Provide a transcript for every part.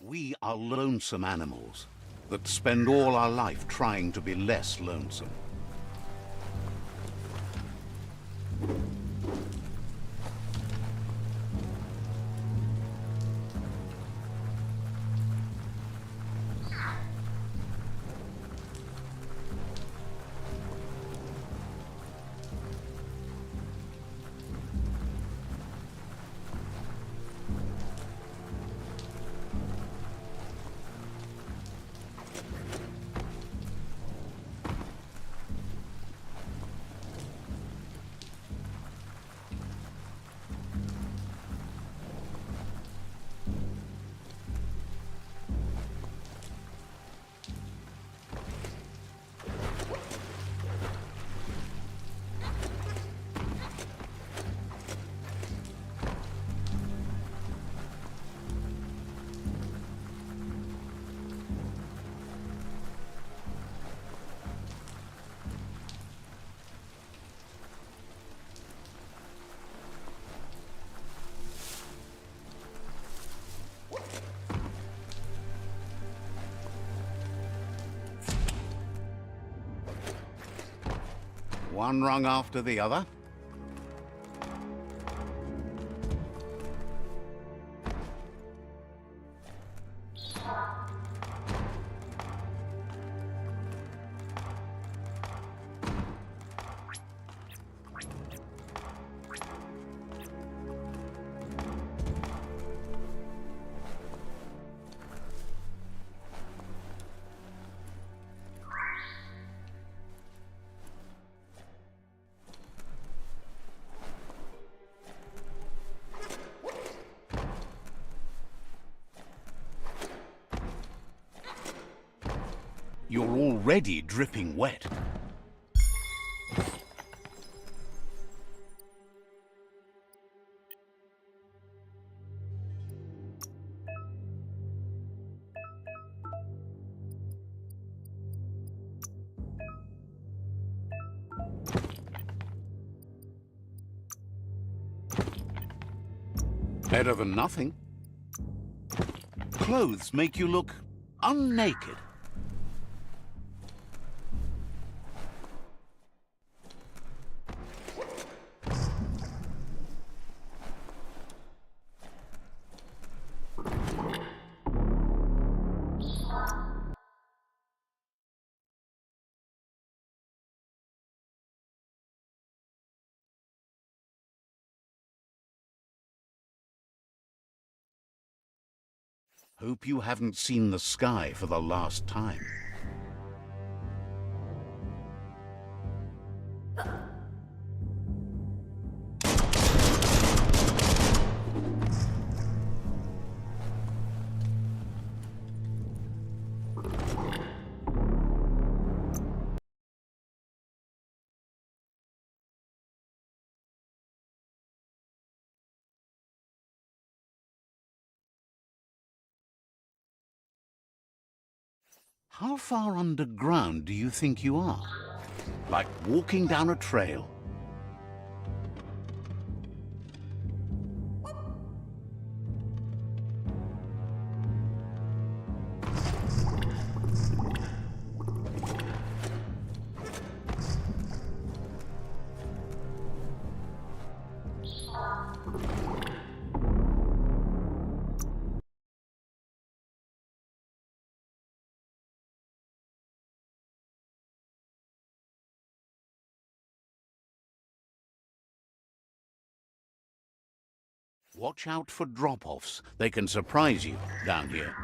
We are lonesome animals that spend all our life trying to be less lonesome. One rung after the other. You're already dripping wet. Better than nothing. Clothes make you look unnaked. Hope you haven't seen the sky for the last time. How far underground do you think you are? Like walking down a trail. Watch out for drop-offs. They can surprise you down here.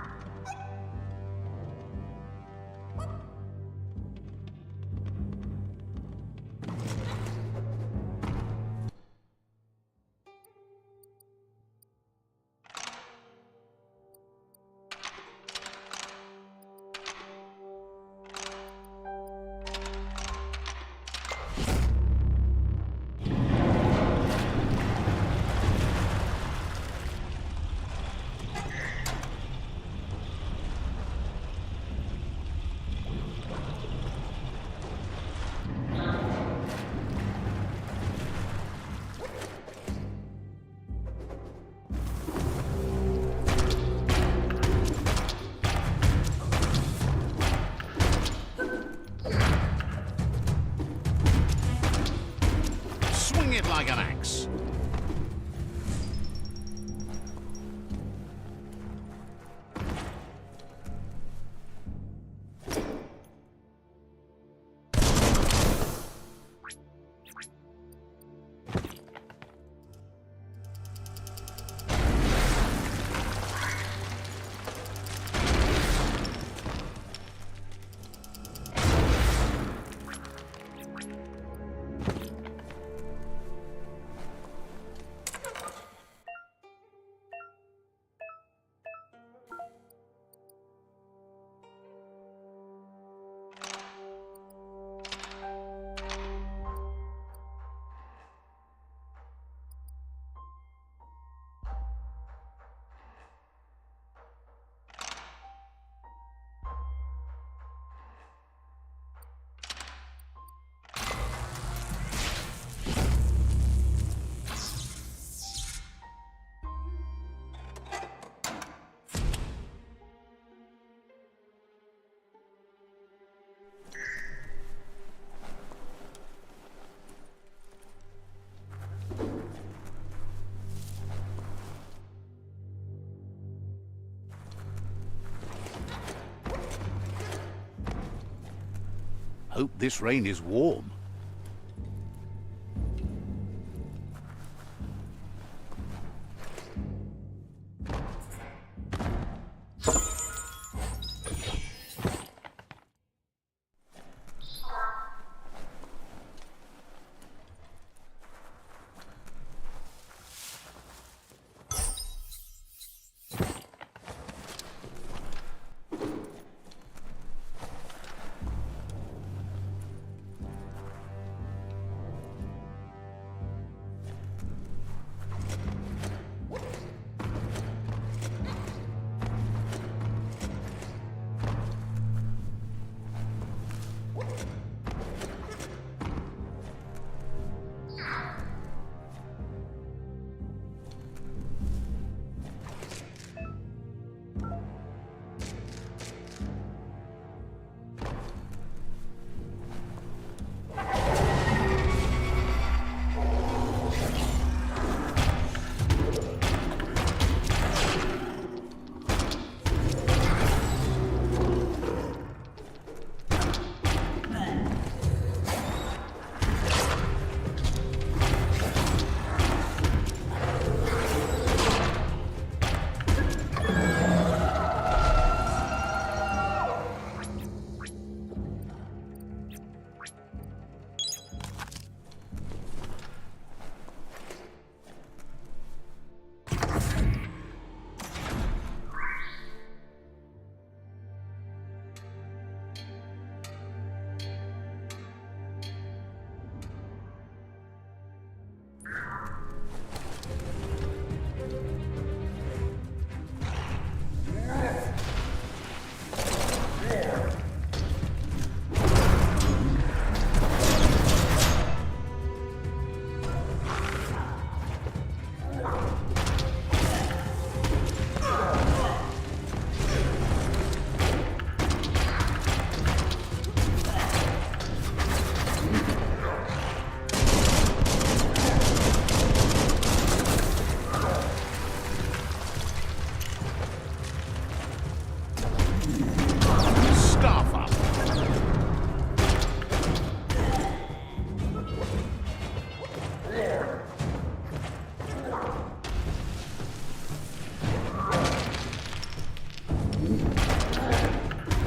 Hope this rain is warm.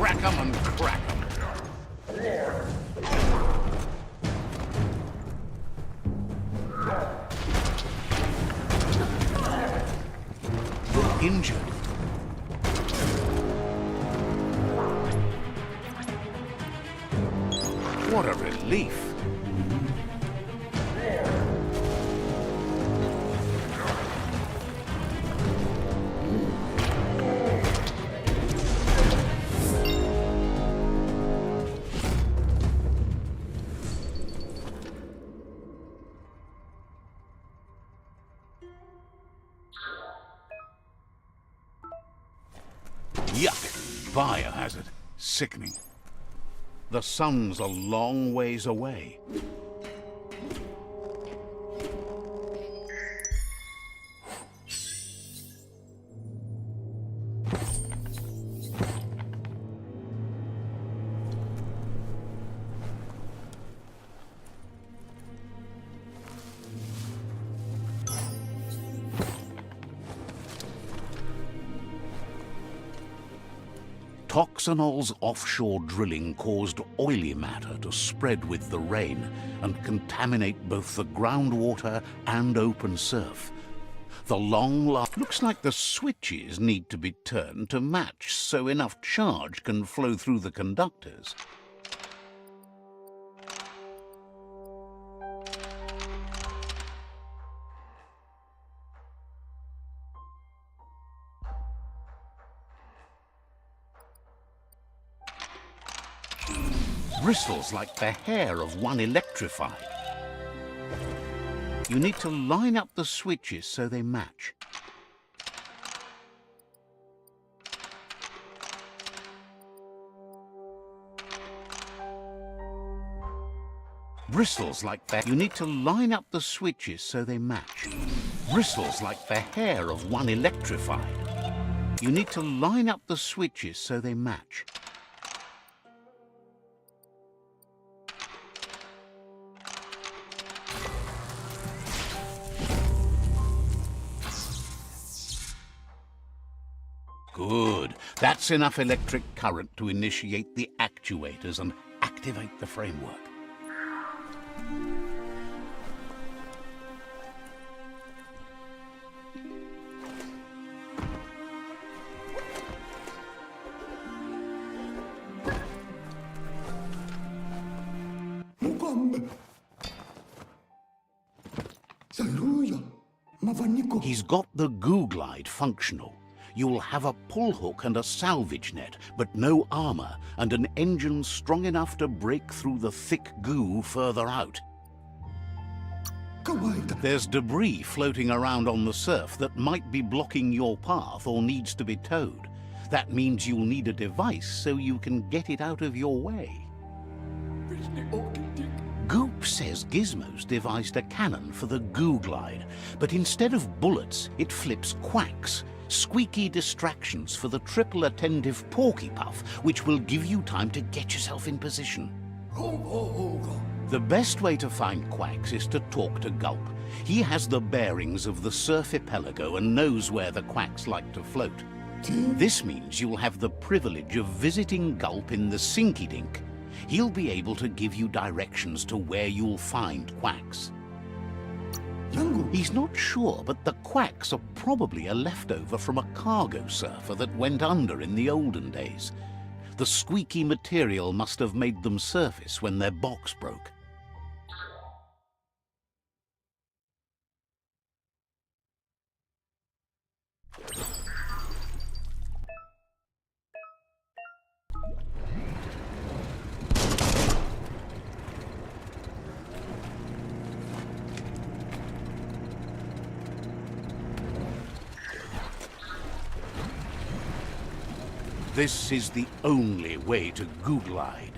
Crack 'em and crack 'em. You're injured. What a relief. Yuck! Biohazard. Sickening. The sun's a long ways away. Toxanol's offshore drilling caused oily matter to spread with the rain and contaminate both the groundwater and open surf. The looks like the switches need to be turned to match so enough charge can flow through the conductors. Bristles like the hair of one electrified. You need to line up the switches so they match. Bristles like that. You need to line up the switches so they match. Bristles like the hair of one electrified. You need to line up the switches so they match. Good. That's enough electric current to initiate the actuators and activate the framework. He's got the goo glide functional. You'll have a pull hook and a salvage net, but no armor, and an engine strong enough to break through the thick goo further out. There's debris floating around on the surf that might be blocking your path or needs to be towed. That means you'll need a device so you can get it out of your way. Goop says Gizmo's devised a cannon for the goo glide, but instead of bullets, it flips quacks, squeaky distractions for the triple attentive porky puff, which will give you time to get yourself in position. The best way to find quacks is to talk to Gulp. He has the bearings of the surf archipelago and knows where the quacks like to float. This means you'll have the privilege of visiting Gulp in the Sinky Dink. He'll be able to give you directions to where you'll find quacks. He's not sure, but the quacks are probably a leftover from a cargo surfer that went under in the olden days. The squeaky material must have made them surface when their box broke. This is the only way to goo glide.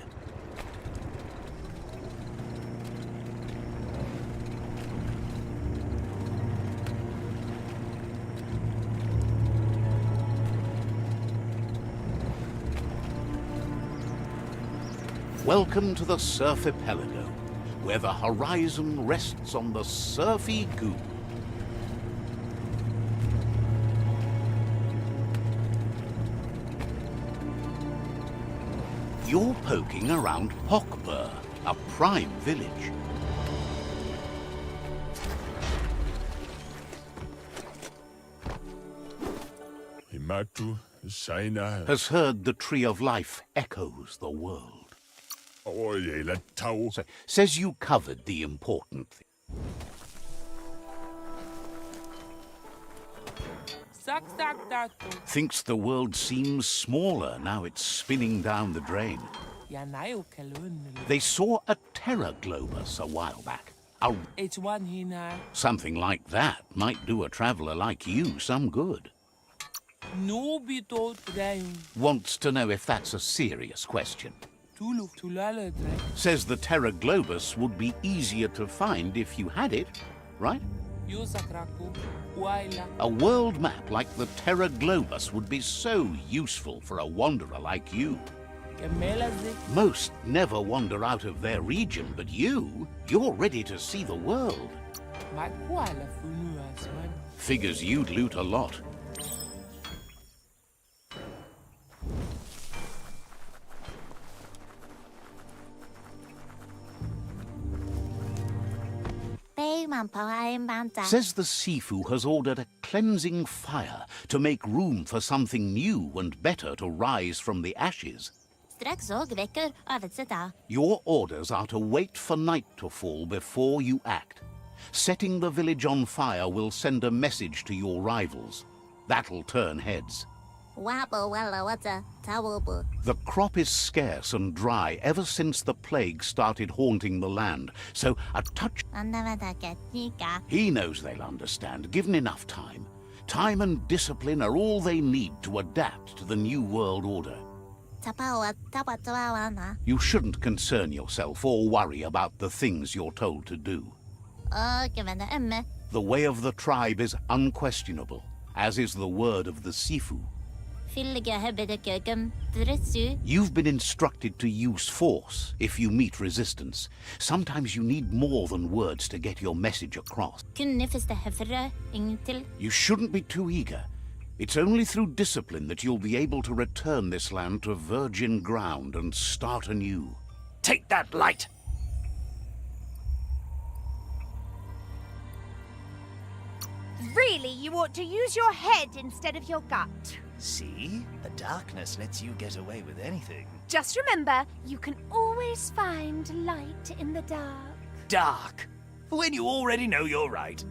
Welcome to the surf archipelago, where the horizon rests on the surfy goo. You're poking around Hockbur, a prime village. Has heard the Tree of Life echoes the world. So, says you covered the important thing. Thinks the world seems smaller now it's spinning down the drain. They saw a Terra Globus a while back. Something like that might do a traveller like you some good. Wants to know if that's a serious question. Says the Terra Globus would be easier to find if you had it, right? A world map like the Terra Globus would be so useful for a wanderer like you. Most never wander out of their region, but you're ready to see the world. Figures you'd loot a lot. Says the Sifu has ordered a cleansing fire to make room for something new and better to rise from the ashes. Your orders are to wait for night to fall before you act. Setting the village on fire will send a message to your rivals. That'll turn heads. The crop is scarce and dry ever since the plague started haunting the land, so a touch... He knows they'll understand, given enough time. Time and discipline are all they need to adapt to the new world order. You shouldn't concern yourself or worry about the things you're told to do. The way of the tribe is unquestionable, as is the word of the Sifu. You've been instructed to use force if you meet resistance. Sometimes you need more than words to get your message across. You shouldn't be too eager. It's only through discipline that you'll be able to return this land to virgin ground and start anew. Take that, light! Really, you ought to use your head instead of your gut. See? The darkness lets you get away with anything. Just remember, you can always find light in the dark. Dark? When you already know you're right.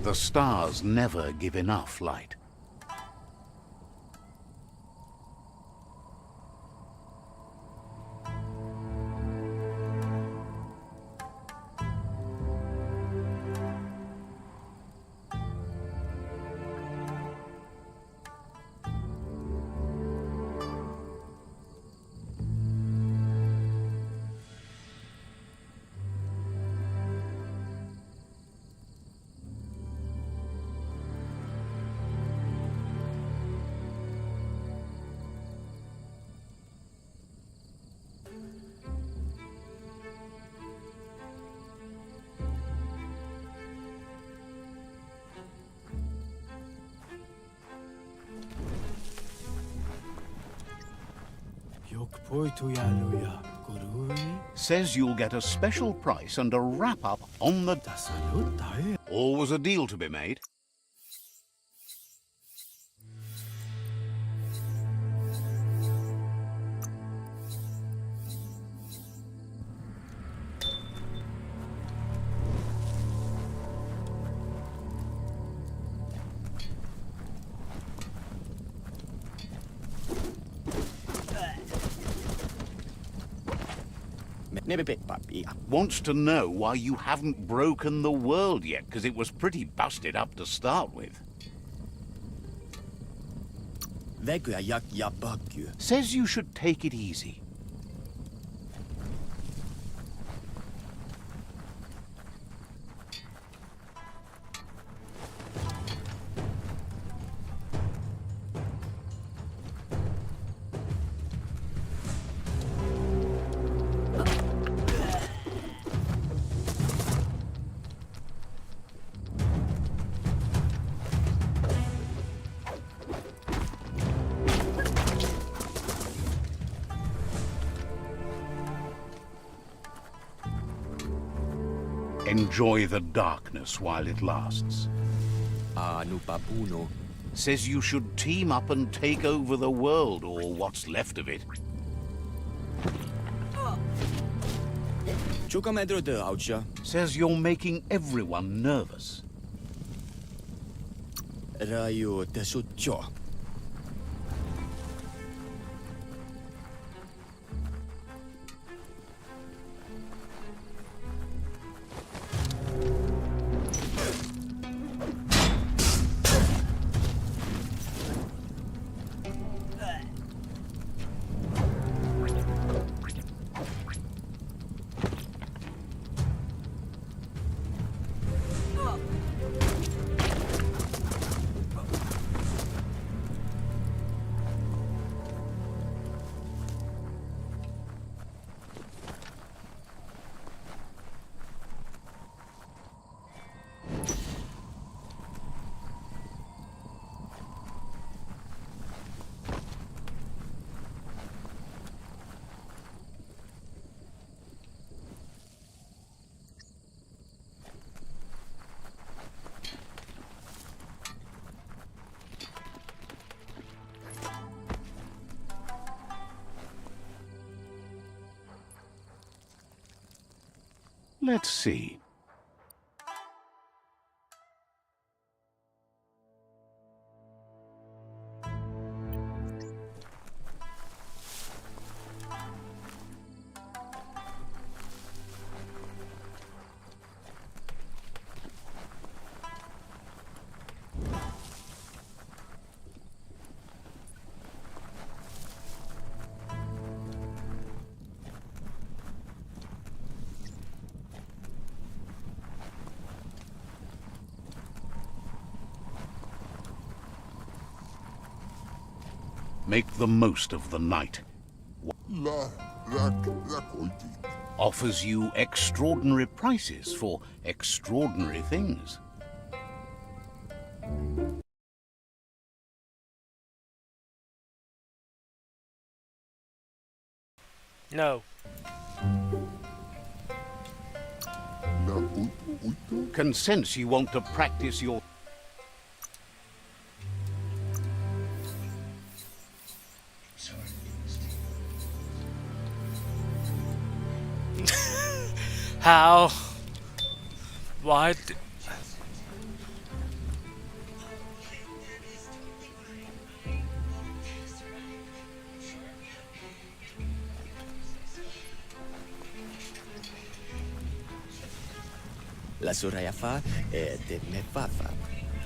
The stars never give enough light. Says you'll get a special price and a wrap-up on the... Always a deal to be made. Wants to know why you haven't broken the world yet, because it was pretty busted up to start with. Says you should take it easy. Enjoy the darkness while it lasts. Says you should team up and take over the world, or what's left of it. Says you're making everyone nervous. Let's see. Make the most of the night. Offers you extraordinary prices for extraordinary things. No. Can sense you want to practice your... How? What? La Surayafa de Mefafa.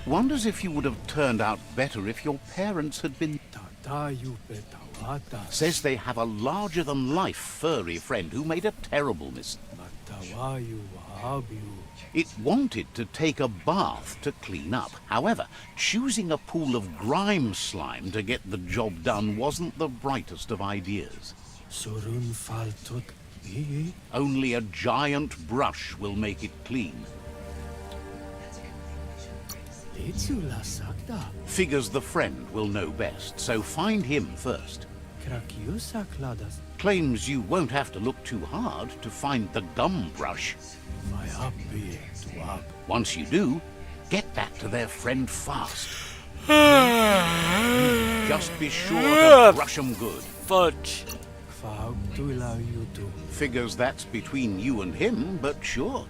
Wonders if you would have turned out better if your parents had been... Says they have a larger-than-life furry friend who made a terrible mistake. It wanted to take a bath to clean up. However, choosing a pool of grime slime to get the job done wasn't the brightest of ideas. Only a giant brush will make it clean. Figures the friend will know best, so find him first. Claims you won't have to look too hard to find the gum brush. Once you do, get back to their friend fast. Just be sure to brush 'em good. Fudge. Figures that's between you and him, but sure.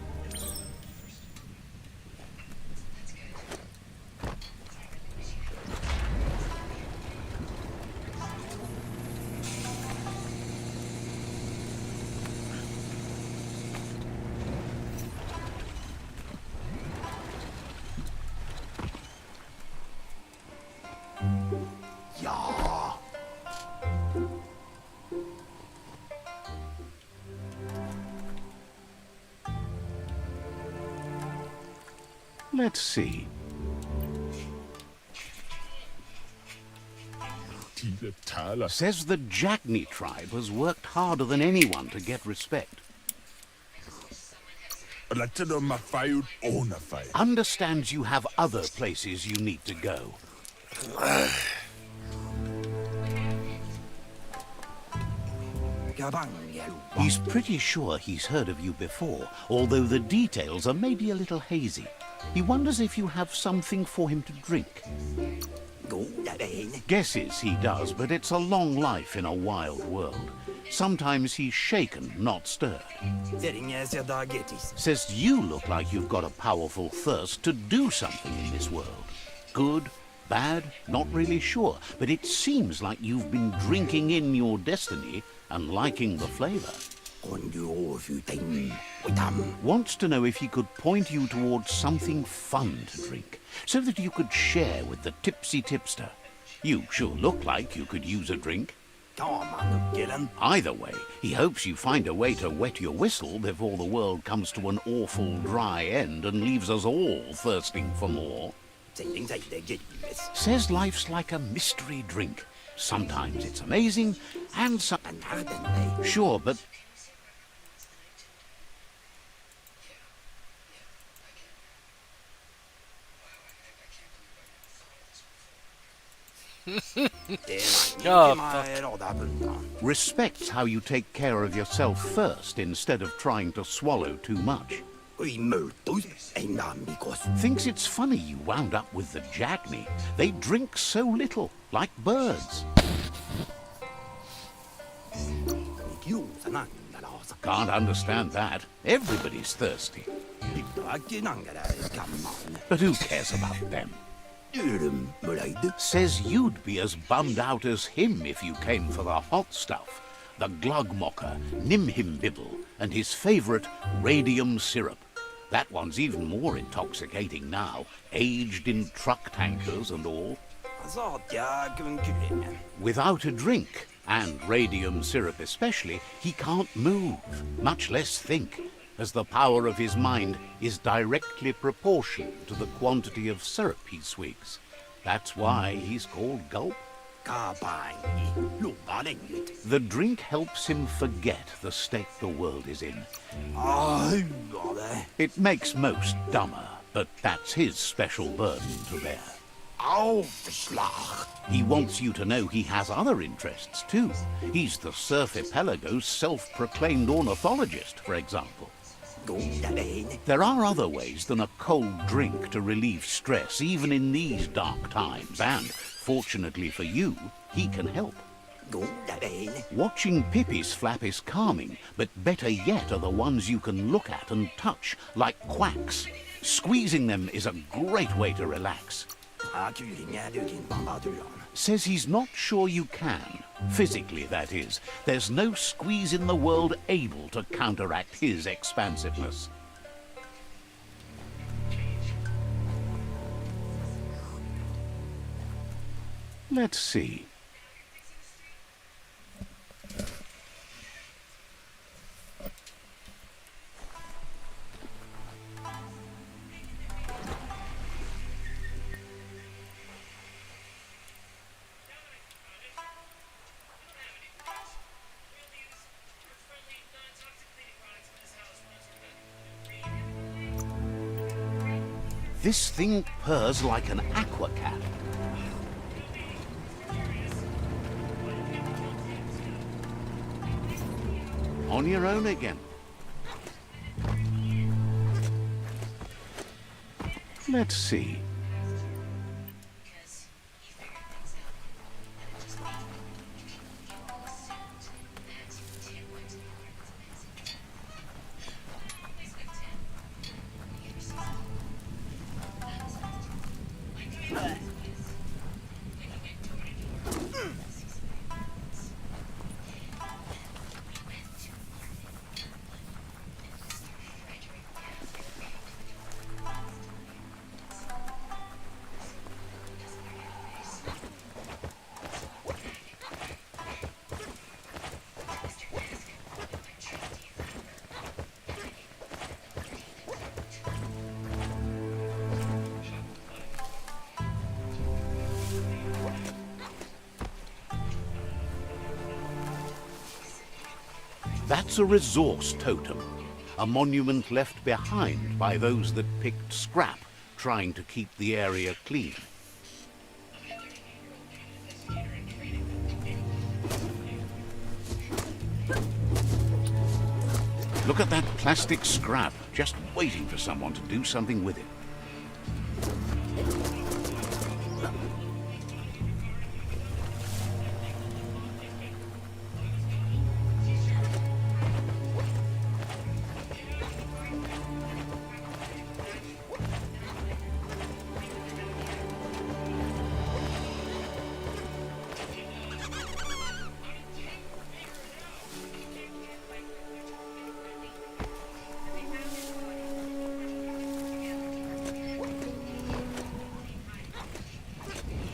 Let's see. Says the Jackney tribe has worked harder than anyone to get respect. Understands you have other places you need to go. He's pretty sure he's heard of you before, although the details are maybe a little hazy. He wonders if you have something for him to drink. Guesses he does, but it's a long life in a wild world. Sometimes he's shaken, not stirred. Says you look like you've got a powerful thirst to do something in this world. Good, bad, not really sure, but it seems like you've been drinking in your destiny and liking the flavor. Wants to know if he could point you towards something fun to drink, so that you could share with the tipsy tipster. You sure look like you could use a drink. Either way, he hopes you find a way to wet your whistle before the world comes to an awful dry end and leaves us all thirsting for more. Says life's like a mystery drink. Sometimes it's amazing, and sure, but... Respects how you take care of yourself first instead of trying to swallow too much. Thinks it's funny you wound up with the Jackney. They drink so little, like birds. Can't understand that. Everybody's thirsty. But who cares about them? Says you'd be as bummed out as him if you came for the hot stuff. The glugmocker, Nimhimbibble, and his favourite radium syrup. That one's even more intoxicating now, aged in truck tankers and all. Without a drink, and radium syrup especially, he can't move, much less think, as the power of his mind is directly proportional to the quantity of syrup he swigs. That's why he's called Gulp. The drink helps him forget the state the world is in. It makes most dumber, but that's his special burden to bear. He wants you to know he has other interests too. He's the Surfipelago's self-proclaimed ornithologist, for example. There are other ways than a cold drink to relieve stress, even in these dark times, and, fortunately for you, he can help. Watching Pippi's flap is calming, but better yet are the ones you can look at and touch, like quacks. Squeezing them is a great way to relax. Says he's not sure you can. Physically, that is. There's no squeeze in the world able to counteract his expansiveness. Let's see. This thing purrs like an aqua cat. On your own again. Let's see. That's a resource totem, a monument left behind by those that picked scrap, trying to keep the area clean. Look at that plastic scrap, just waiting for someone to do something with it.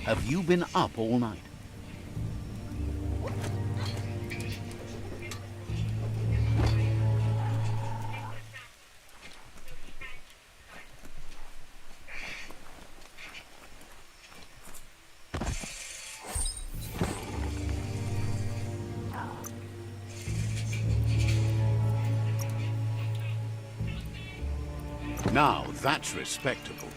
Have you been up all night? Now that's respectable.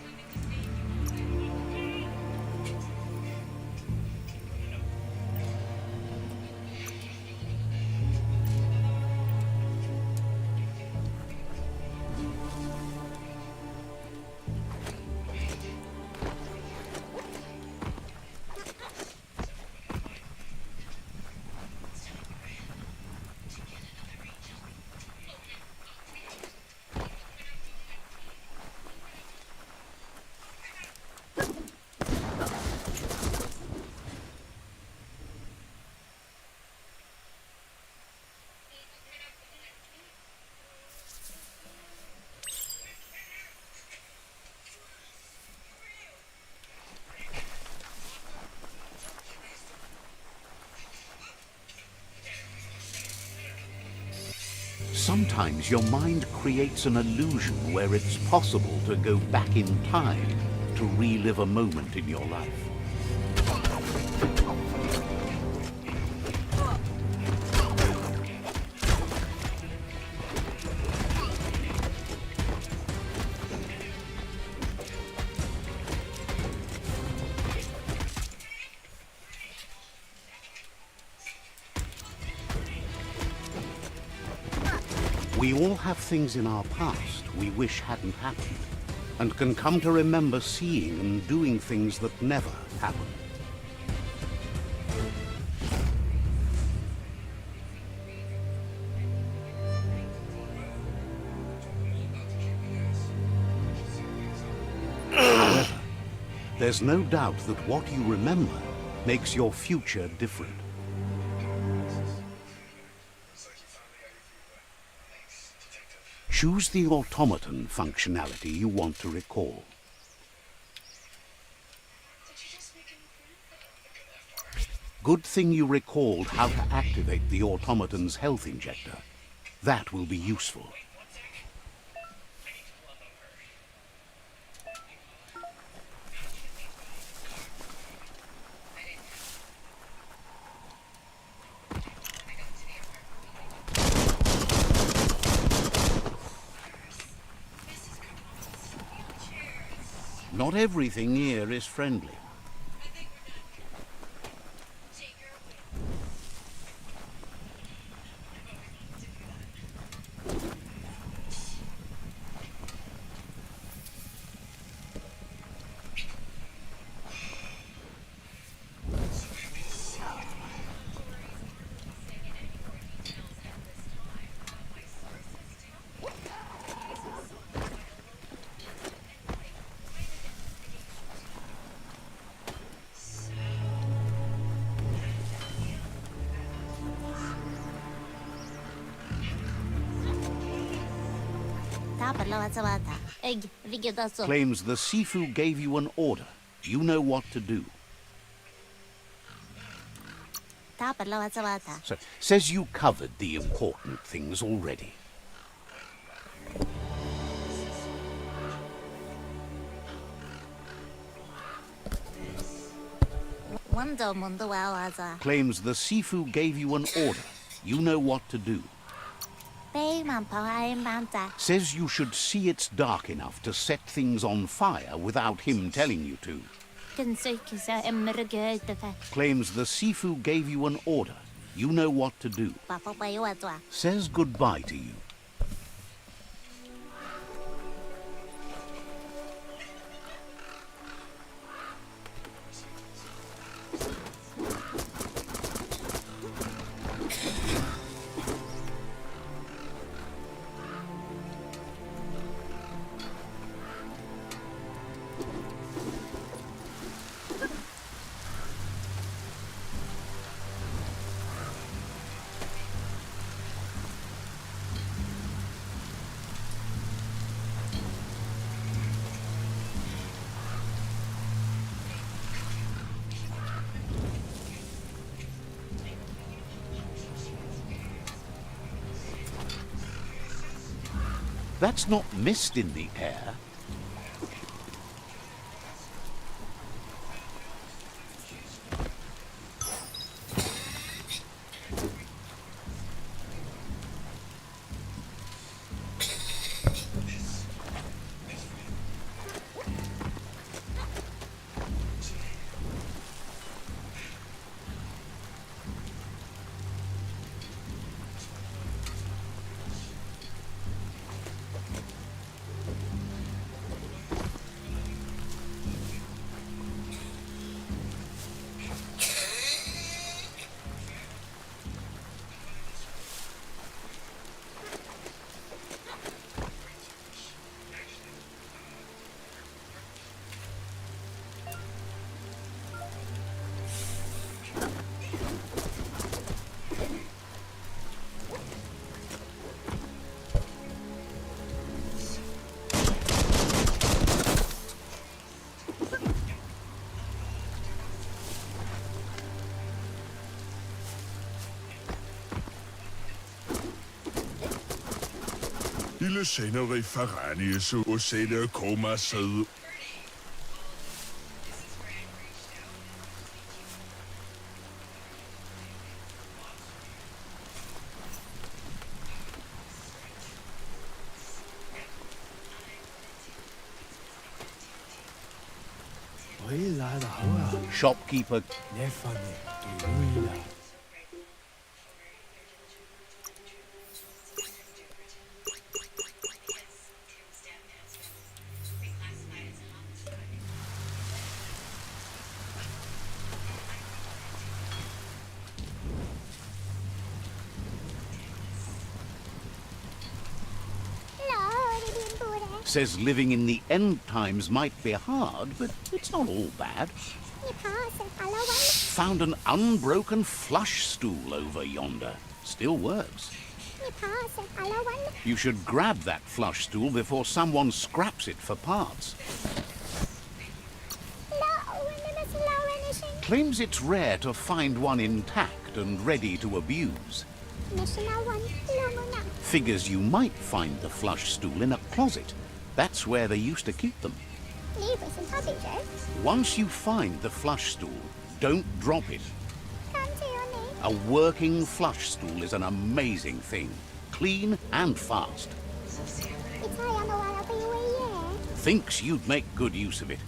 Sometimes your mind creates an illusion where it's possible to go back in time to relive a moment in your life. We all have things in our past we wish hadn't happened, and can come to remember seeing and doing things that never happened. However, there's no doubt that what you remember makes your future different. Choose the automaton functionality you want to recall. Good thing you recalled how to activate the automaton's health injector. That will be useful. Not everything here is friendly. Claims the Sifu gave you an order. You know what to do. So, says you covered the important things already. Claims the Sifu gave you an order. You know what to do. Says you should see it's dark enough to set things on fire without him telling you to. Claims the Sifu gave you an order. You know what to do. Says goodbye to you. That's not mist in the air. Lille Senere Faranius og Sene Komasad. Shopkeeper says living in the end times might be hard, but it's not all bad. Found an unbroken flush stool over yonder. Still works. You should grab that flush stool before someone scraps it for parts. Claims it's rare to find one intact and ready to abuse. Figures you might find the flush stool in a closet. That's where they used to keep them. Once you find the flush stool, don't drop it. A working flush stool is an amazing thing. Clean and fast. Thinks you'd make good use of it.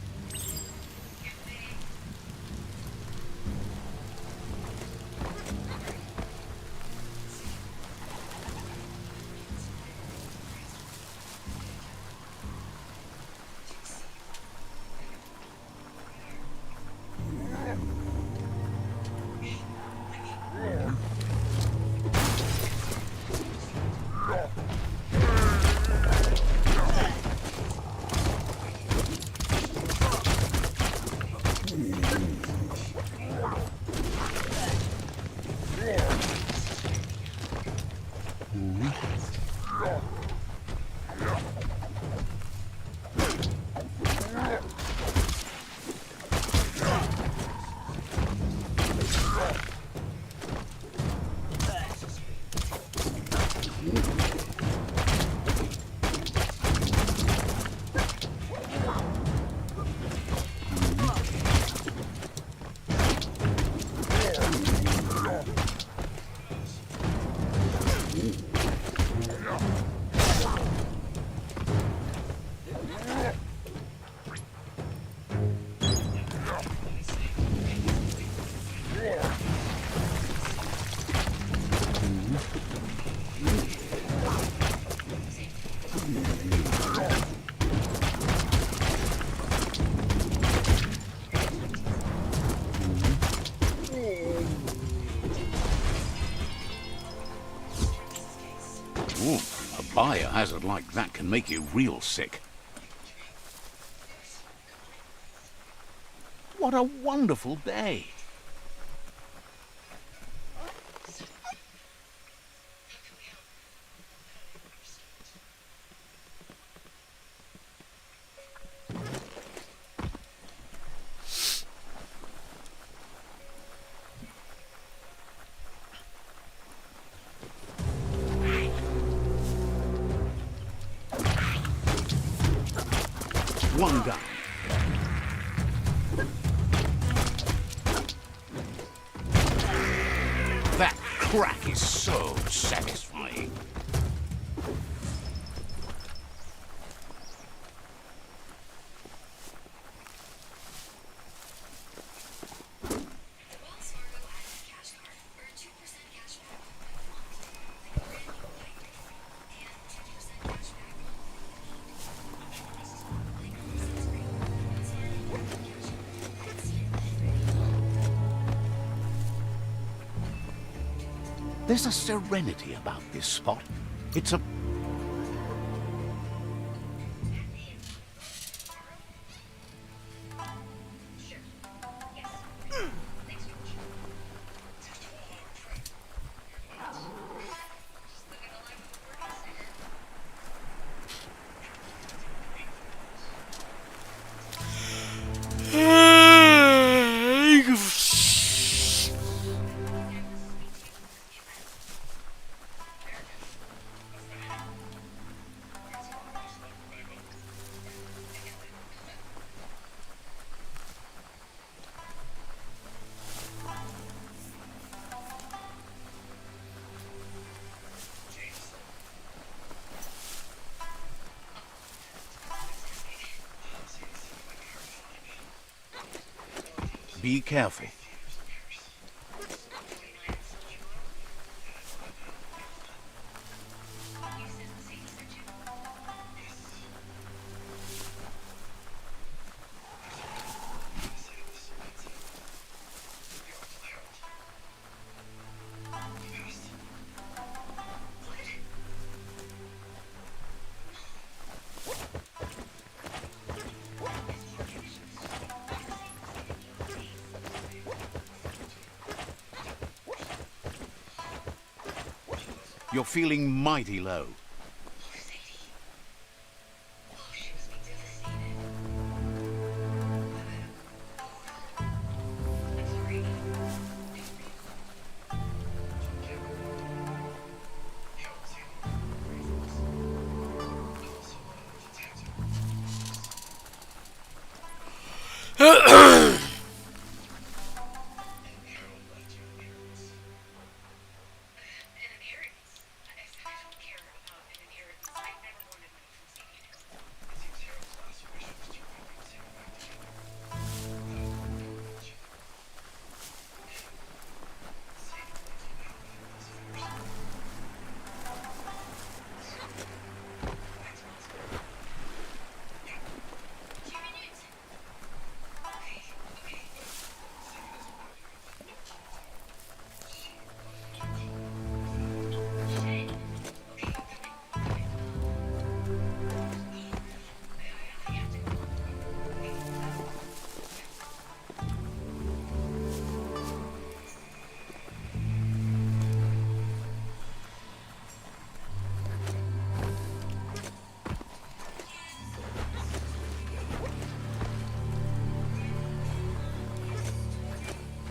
Ooh, a biohazard like that can make you real sick. What a wonderful day! One down. That crack is so satisfying. There's a serenity about this spot. It's a... Be careful. You're feeling mighty low.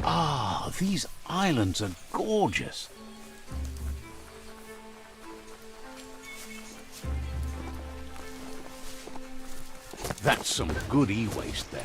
Ah, these islands are gorgeous. That's some good e-waste there.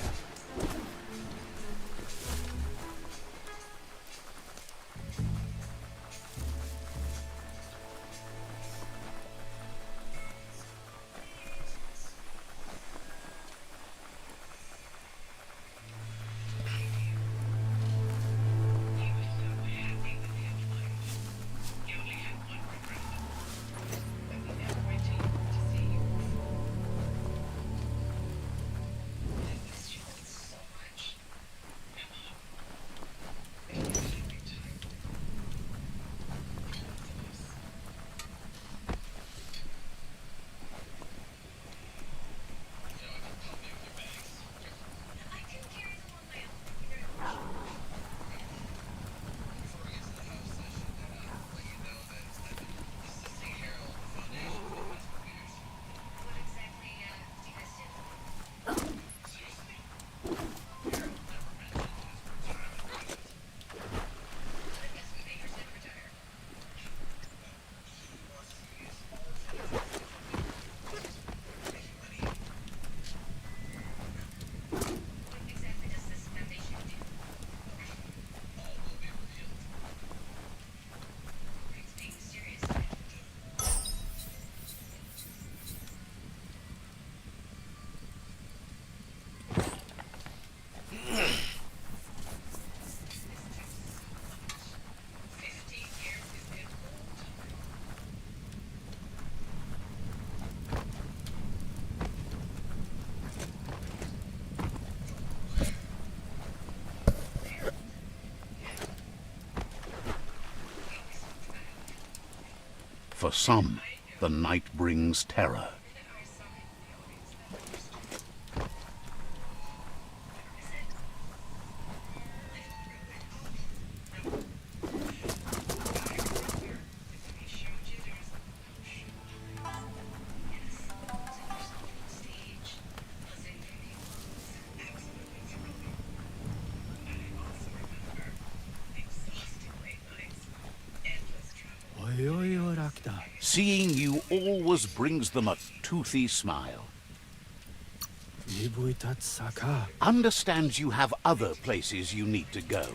For some, the night brings terror. Seeing you always brings them a toothy smile. Understands you have other places you need to go.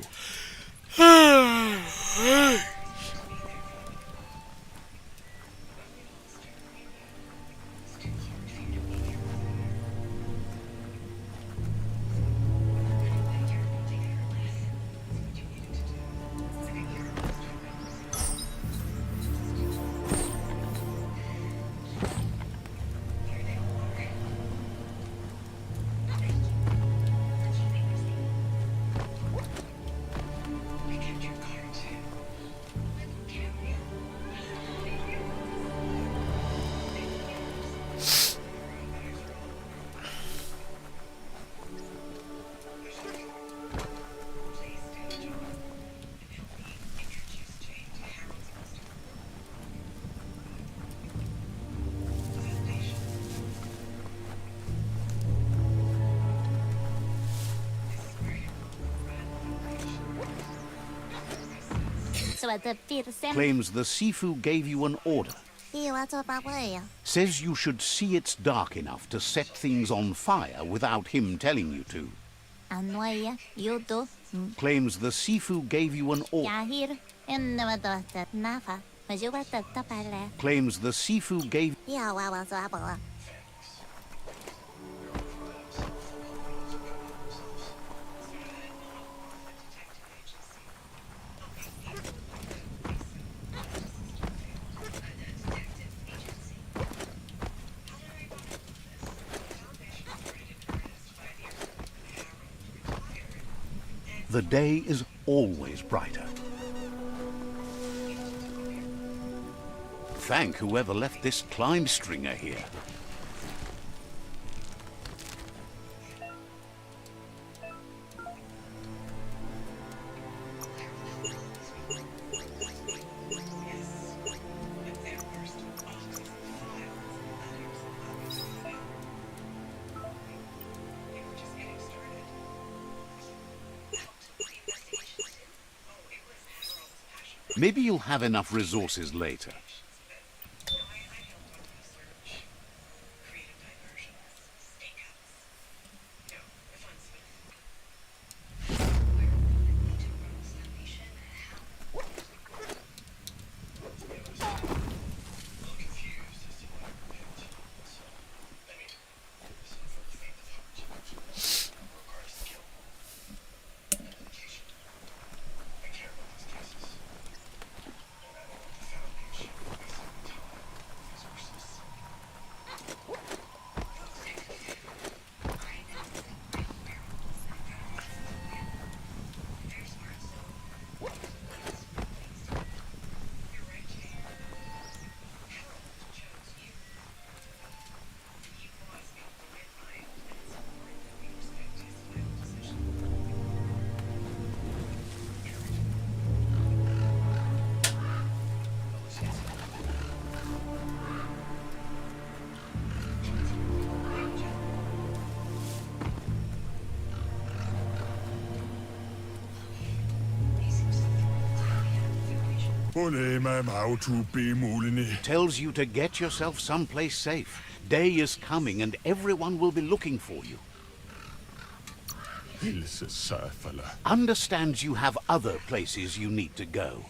Claims the Sifu gave you an order. Says you should see it's dark enough to set things on fire without him telling you to. Claims the Sifu gave you an order. Claims the Sifu gave... The day is always brighter. Thank whoever left this climb stringer here. Maybe you'll have enough resources later. Tells you to get yourself someplace safe. Day is coming and everyone will be looking for you. Understands you have other places you need to go.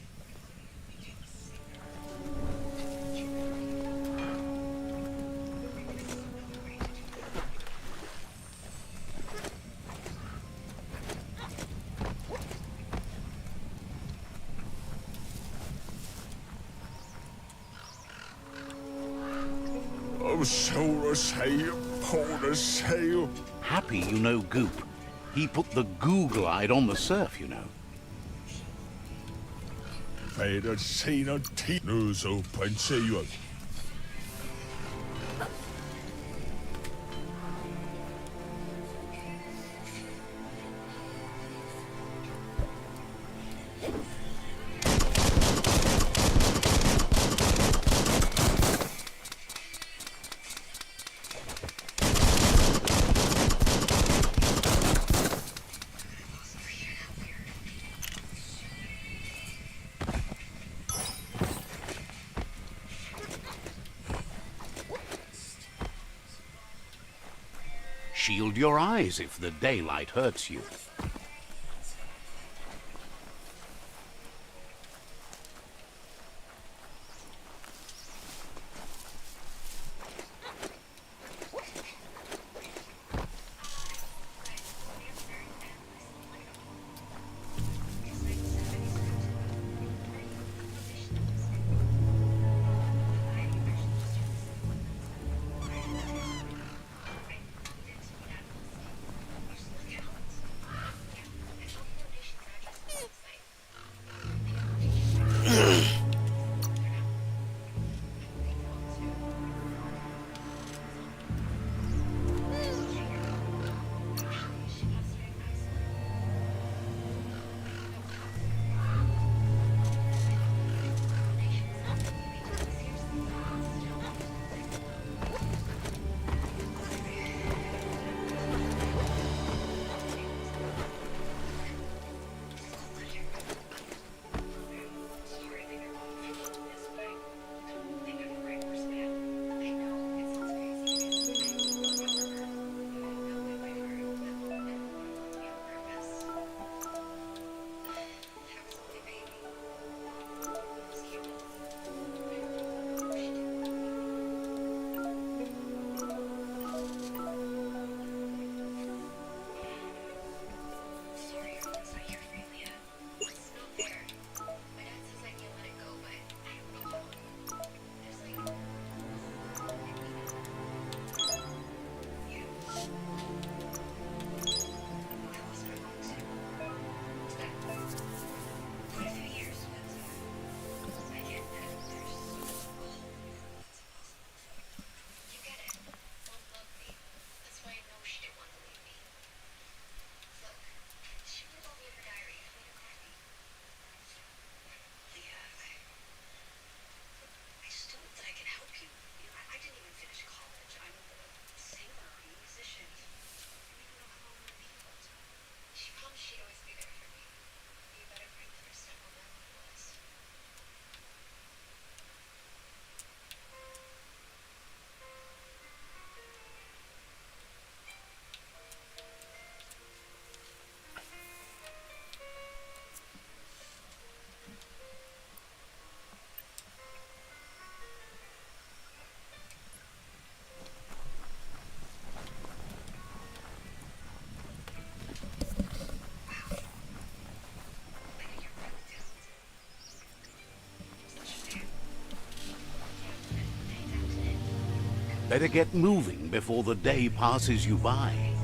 Happy you know Goop. He put the goo glide on the surf, you know. Shield your eyes if the daylight hurts you. Better get moving before the day passes you by.